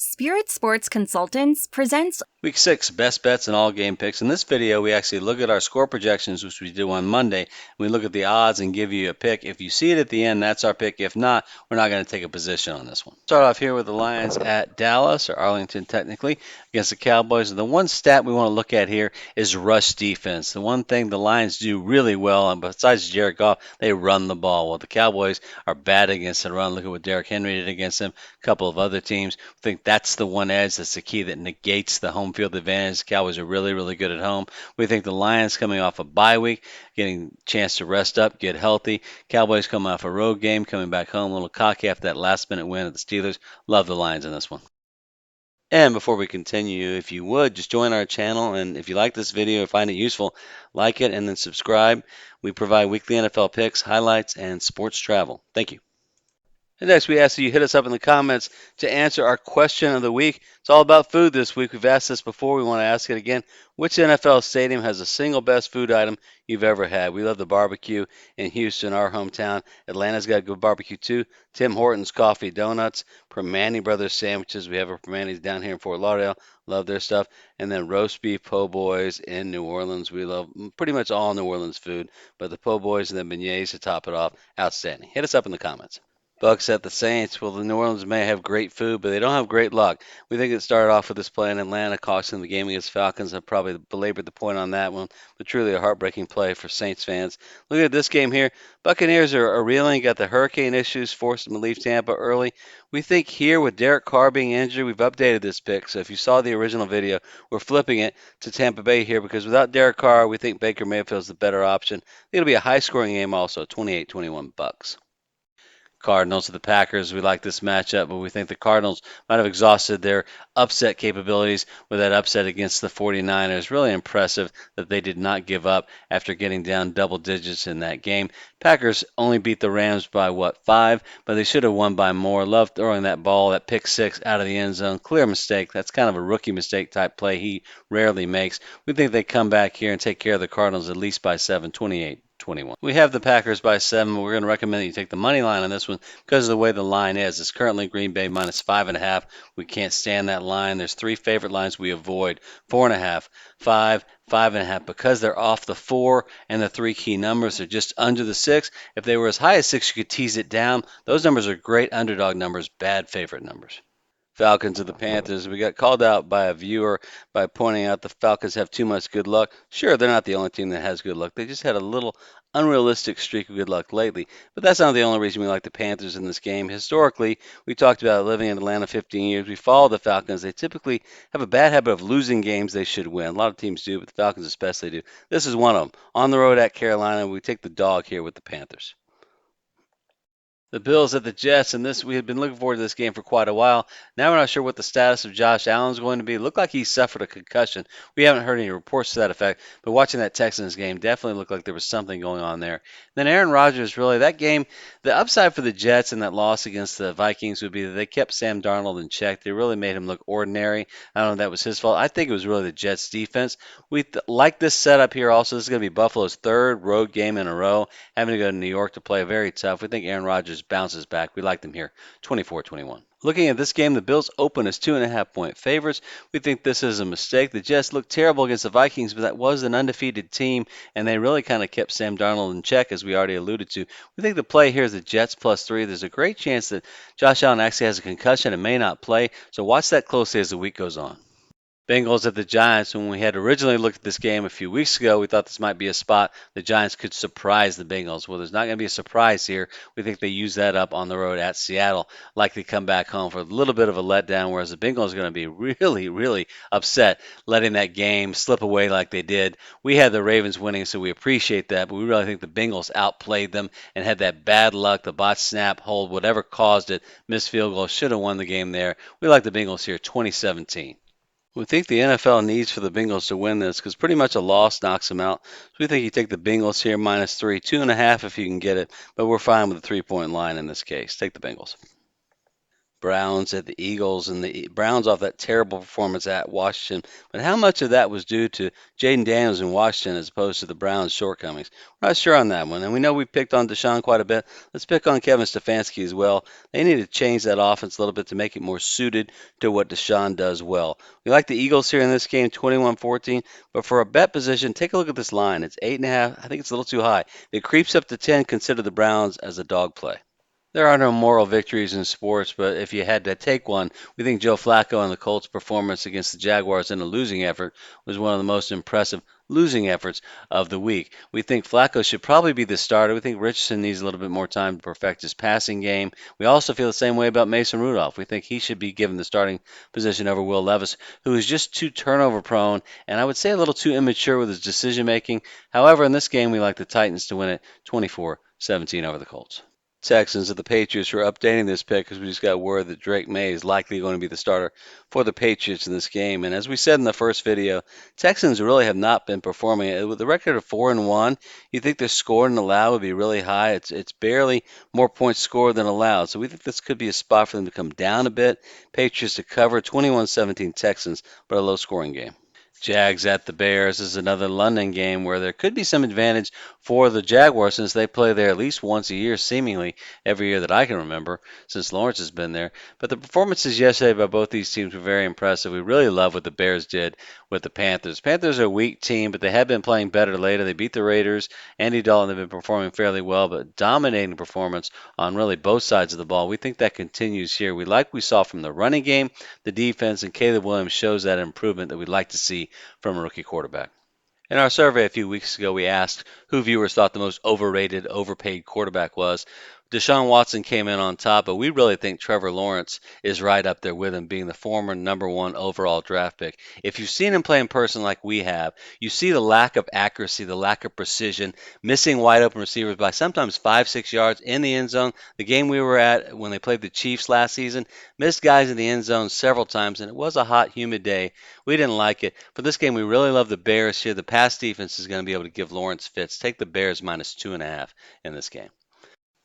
Spirit Sports Consultants presents Week 6, best bets and all game picks. In this video, we actually look at our score projections, which we do on Monday. We look at the odds and give you a pick. If you see it at the end, that's our pick. If not, we're not going to take a position on this one. Start off here with the Lions at Dallas, or Arlington technically, against the Cowboys. And the one stat we want to look at here is rush defense. The one thing the Lions do really well, and besides Jared Goff, they run the ball. Well, the Cowboys are bad against the run. Look at what Derrick Henry did against them, a couple of other teams. I think that's the one edge, that's the key that negates the home field advantage. The Cowboys are really, really good at home. We think the Lions coming off a bye week, getting a chance to rest up, get healthy. Cowboys coming off a road game, coming back home, a little cocky after that last-minute win at the Steelers. Love the Lions in this one. And before we continue, if you would, just join our channel. And if you like this video or find it useful, like it and then subscribe. We provide weekly NFL picks, highlights, and sports travel. Thank you. And next, we ask that you hit us up in the comments to answer our question of the week. It's all about food this week. We've asked this before. We want to ask it again. Which NFL stadium has the single best food item you've ever had? We love the barbecue in Houston, our hometown. Atlanta's got good barbecue too. Tim Hortons Coffee Donuts, Permane Brothers Sandwiches. We have our Permane's down here in Fort Lauderdale. Love their stuff. And then roast beef po' boys in New Orleans. We love pretty much all New Orleans food, but the po' boys and the beignets to top it off, outstanding. Hit us up in the comments. Bucs at the Saints. Well, the New Orleans may have great food, but they don't have great luck. We think it started off with this play in Atlanta, costing the game against Falcons. I've probably belabored the point on that one, but truly a heartbreaking play for Saints fans. Look at this game here. Buccaneers are reeling, got the hurricane issues, forced them to leave Tampa early. We think here with Derek Carr being injured, we've updated this pick. So if you saw the original video, we're flipping it to Tampa Bay here because without Derek Carr, we think Baker Mayfield's the better option. It'll be a high-scoring game also, 28-21 Bucs. Cardinals to the Packers. We like this matchup, but we think the Cardinals might have exhausted their upset capabilities with that upset against the 49ers. Really impressive that they did not give up after getting down double digits in that game. Packers only beat the Rams by, 5? But they should have won by more. Love throwing that ball, that pick six out of the end zone. Clear mistake. That's kind of a rookie mistake type play he rarely makes. We think they come back here and take care of the Cardinals at least by 7, 28-21. We have the Packers by 7. We're going to recommend that you take the money line on this one because of the way the line is. It's currently Green Bay minus 5.5. We can't stand that line. There's 3 favorite lines we avoid: 4.5, 5, 5.5. Because they're off the 4 and the 3 key numbers, they're just under the 6. If they were as high as 6, you could tease it down. Those numbers are great underdog numbers, bad favorite numbers. Falcons of the Panthers. We got called out by a viewer by pointing out the Falcons have too much good luck. Sure, they're not the only team that has good luck. They just had a little unrealistic streak of good luck lately. But that's not the only reason we like the Panthers in this game. Historically, we talked about living in Atlanta 15 years. We follow the Falcons. They typically have a bad habit of losing games they should win. A lot of teams do, but the Falcons especially do. This is one of them. On the road at Carolina, we take the dog here with the Panthers. The Bills at the Jets, and this we had been looking forward to this game for quite a while. Now we're not sure what the status of Josh Allen's going to be. It looked like he suffered a concussion. We haven't heard any reports to that effect, but watching that Texans game definitely looked like there was something going on there. Then Aaron Rodgers, really, that game, the upside for the Jets in that loss against the Vikings would be that they kept Sam Darnold in check. They really made him look ordinary. I don't know if that was his fault. I think it was really the Jets' defense. We like this setup here also. This is going to be Buffalo's 3rd road game in a row, having to go to New York to play. Very tough. We think Aaron Rodgers bounces back. We like them here, 24-21. Looking at this game, the Bills open as 2.5-point favorites. We think this is a mistake. The Jets looked terrible against the Vikings, but that was an undefeated team, and they really kind of kept Sam Darnold in check, as we already alluded to. We think the play here is the Jets +3. There's a great chance that Josh Allen actually has a concussion and may not play, so watch that closely as the week goes on. Bengals at the Giants. When we had originally looked at this game a few weeks ago, we thought this might be a spot the Giants could surprise the Bengals. Well, there's not going to be a surprise here. We think they use that up on the road at Seattle, likely come back home for a little bit of a letdown, whereas the Bengals are going to be really, really upset letting that game slip away like they did. We had the Ravens winning, so we appreciate that, but we really think the Bengals outplayed them and had that bad luck, the botch snap, hold, whatever caused it, missed field goal, should have won the game there. We like the Bengals here, 2017. We think the NFL needs for the Bengals to win this because pretty much a loss knocks them out. So we think you take the Bengals here -3, 2.5 if you can get it, but we're fine with the 3-point line in this case. Take the Bengals. Browns at the Eagles, and the Browns off that terrible performance at Washington. But how much of that was due to Jaden Daniels in Washington as opposed to the Browns' shortcomings? We're not sure on that one. And we know we picked on Deshaun quite a bit. Let's pick on Kevin Stefanski as well. They need to change that offense a little bit to make it more suited to what Deshaun does well. We like the Eagles here in this game, 21-14. But for a bet position, take a look at this line. It's 8.5. I think it's a little too high. If it creeps up to 10, consider the Browns as a dog play. There are no moral victories in sports, but if you had to take one, we think Joe Flacco and the Colts' performance against the Jaguars in a losing effort was one of the most impressive losing efforts of the week. We think Flacco should probably be the starter. We think Richardson needs a little bit more time to perfect his passing game. We also feel the same way about Mason Rudolph. We think he should be given the starting position over Will Levis, who is just too turnover prone and I would say a little too immature with his decision making. However, in this game, we like the Titans to win it 24-17 over the Colts. Texans of the Patriots. We're updating this pick because we just got word that Drake May is likely going to be the starter for the Patriots in this game. And as we said in the first video, Texans really have not been performing. With a record of 4-1, you think their scored and allowed would be really high. It's barely more points scored than allowed. So we think this could be a spot for them to come down a bit. Patriots to cover 21-17 Texans, but a low-scoring game. Jags at the Bears this is another London game where there could be some advantage for the Jaguars since they play there at least once a year, seemingly every year that I can remember since Lawrence has been there. But the performances yesterday by both these teams were very impressive. We really love what the Bears did with the Panthers. Panthers are a weak team, but they have been playing better lately. They beat the Raiders. Andy Dalton have been performing fairly well, but dominating performance on really both sides of the ball. We think that continues here. We like we saw from the running game, the defense, and Caleb Williams shows that improvement that we'd like to see from a rookie quarterback. In our survey a few weeks ago, we asked who viewers thought the most overrated, overpaid quarterback was. Deshaun Watson came in on top, but we really think Trevor Lawrence is right up there with him, being the former #1 overall draft pick. If you've seen him play in person like we have, you see the lack of accuracy, the lack of precision, missing wide open receivers by sometimes 5-6 yards in the end zone. The game we were at when they played the Chiefs last season, missed guys in the end zone several times, and it was a hot, humid day. We didn't like it. For this game, we really love the Bears here. The pass defense is going to be able to give Lawrence fits. Take the Bears -2.5 in this game.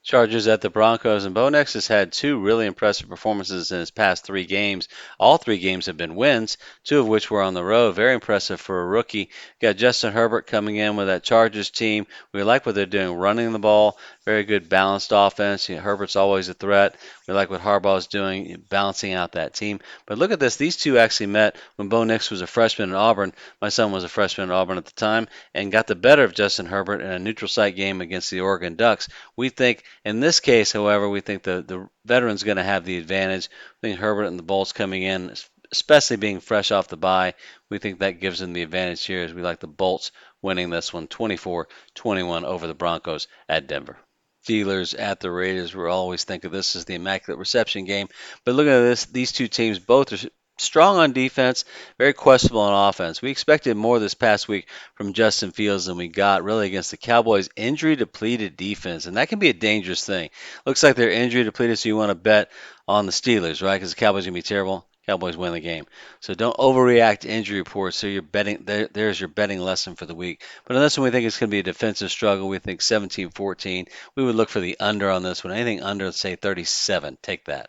Chargers at the Broncos, and Bo Nix has had two really impressive performances in his past 3 games. All 3 games have been wins, 2 of which were on the road. Very impressive for a rookie. Got Justin Herbert coming in with that Chargers team. We like what they're doing running the ball. Very good balanced offense. Herbert's always a threat. We like what Harbaugh's doing, balancing out that team. But look at this. These two actually met when Bo Nix was a freshman at Auburn. My son was a freshman at Auburn at the time and got the better of Justin Herbert in a neutral site game against the Oregon Ducks. We think in this case, however, we think the veteran's going to have the advantage. I think Herbert and the Bolts coming in, especially being fresh off the bye, we think that gives them the advantage here as we like the Bolts winning this one 24-21 over the Broncos at Denver. Steelers at the Raiders. We always think of this as the immaculate reception game. But look at this. These two teams both are strong on defense, very questionable on offense. We expected more this past week from Justin Fields than we got really against the Cowboys' injury-depleted defense, and that can be a dangerous thing. Looks like they're injury-depleted, so you want to bet on the Steelers, right? Because the Cowboys are going to be terrible. Cowboys win the game. So don't overreact to injury reports. So you're betting there's your betting lesson for the week. But on this one, we think it's going to be a defensive struggle. We think 17-14. We would look for the under on this one. Anything under, say, 37. Take that.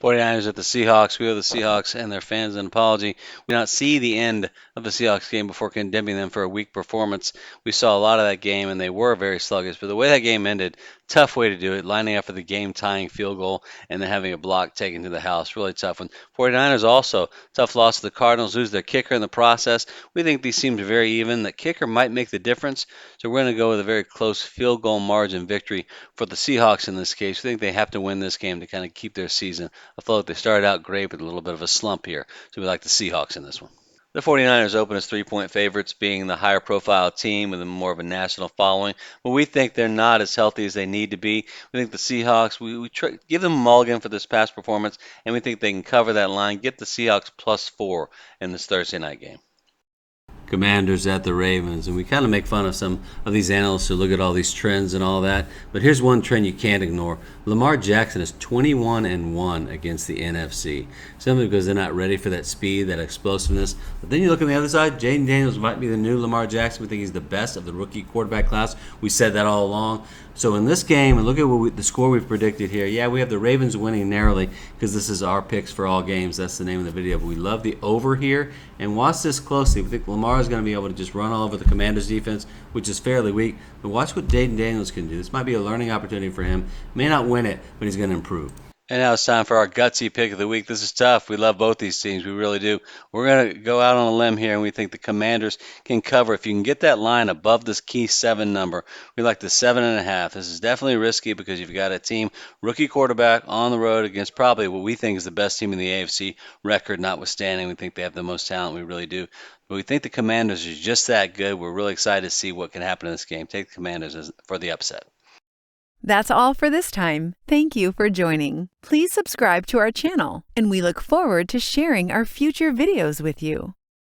49ers at the Seahawks. We owe the Seahawks and their fans an apology. We did not see the end of the Seahawks game before condemning them for a weak performance. We saw a lot of that game, and they were very sluggish. But the way that game ended, tough way to do it, lining up for the game-tying field goal and then having a block taken to the house. Really tough one. 49ers also, tough loss to the Cardinals, lose their kicker in the process. We think these teams are very even. The kicker might make the difference, so we're going to go with a very close field goal margin victory for the Seahawks in this case. We think they have to win this game to kind of keep their season afloat. They started out great, but a little bit of a slump here, so we like the Seahawks in this one. The 49ers open as 3-point favorites, being the higher profile team with more of a national following. But we think they're not as healthy as they need to be. We think the Seahawks, we give them a mulligan for this past performance, and we think they can cover that line. Get the Seahawks +4 in this Thursday night game. Commanders at the Ravens, and we kind of make fun of some of these analysts who look at all these trends and all that, but here's one trend you can't ignore. Lamar Jackson is 21-1 against the NFC, simply because they're not ready for that speed, that explosiveness. But then you look on the other side, Jaden Daniels might be the new Lamar Jackson. We think he's the best of the rookie quarterback class. We said that all along. So in this game, and look at the score we've predicted here. Yeah, we have the Ravens winning narrowly because this is our picks for all games. That's the name of the video. But we love the over here. And watch this closely. We think Lamar is going to be able to just run all over the Commanders' defense, which is fairly weak. But watch what Dayton Daniels can do. This might be a learning opportunity for him. May not win it, but he's going to improve. And now it's time for our gutsy pick of the week. This is tough. We love both these teams. We really do. We're going to go out on a limb here, and we think the Commanders can cover. If you can get that line above this key 7 number, we like the 7.5. This is definitely risky because you've got a team, rookie quarterback, on the road against probably what we think is the best team in the AFC, record notwithstanding. We think they have the most talent. We really do. But we think the Commanders are just that good. We're really excited to see what can happen in this game. Take the Commanders for the upset. That's all for this time. Thank you for joining. Please subscribe to our channel, and we look forward to sharing our future videos with you.